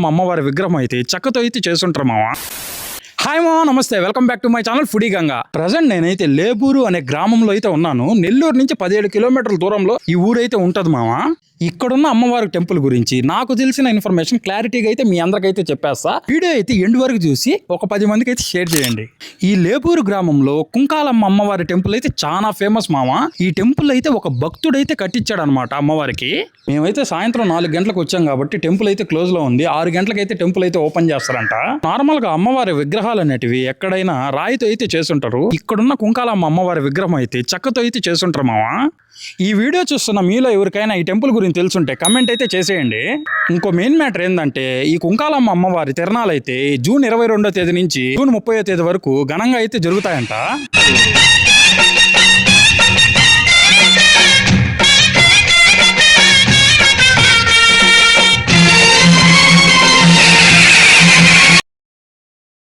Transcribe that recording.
మా అమ్మవారి విగ్రహం అయితే చెక్కతో అయితే చేసుంటారు మామ. హాయ్ మామ, నమస్తే, welcome back to my channel foodie Ganga. Present నేనైతే లేబూరు అనే గ్రామంలో అయితే ఉన్నాను. నెల్లూరు నుంచి 17 కిలోమీటర్ల దూరంలో ఈ ఊరైతే ఉంటది మామ. ఇక్కడున్న అమ్మవారి టెంపుల్ గురించి నాకు తెలిసిన ఇన్ఫర్మేషన్ క్లారిటీగా అయితే మీ అందరికైతే చెప్పేస్తా. వీడియో అయితే ఎండ్ వరకు చూసి ఒక 10 మందికి అయితే షేర్ చేయండి. ఈ లేబూరు గ్రామంలో కుంకాలమ్మ అమ్మవారి టెంపుల్ అయితే చాలా ఫేమస్ మామ. ఈ టెంపుల్ అయితే ఒక భక్తుడైతే కట్టించాడు అనమాట అమ్మవారికి. మేమైతే సాయంత్రం 4 గంటలకు వచ్చాం కాబట్టి టెంపుల్ అయితే క్లోజ్ లో ఉంది. 6 గంటలకైతే టెంపుల్ అయితే ఓపెన్ చేస్తారంట. నార్మల్ గా అమ్మవారి విగ్రహాలు అనేటివి ఎక్కడైనా రాయితో అయితే చేసుంటారు. ఇక్కడున్న కుంకాలమ్మ అమ్మవారి విగ్రహం అయితే చెక్కతో అయితే చేసుంటారు మామ. ఈ వీడియో చూస్తున్న మీలో ఎవరికైనా ఈ టెంపుల్ గురించి తెలుసుంటే కమెంట్ అయితే చేసేయండి. ఇంకో మెయిన్ మ్యాటర్ ఏంటంటే ఈ కుంకాలమ్మ అమ్మవారి తిరణాలు అయితే జూన్ 22వ తేదీ నుంచి జూన్ 30వ తేదీ వరకు ఘనంగా అయితే జరుగుతాయంట.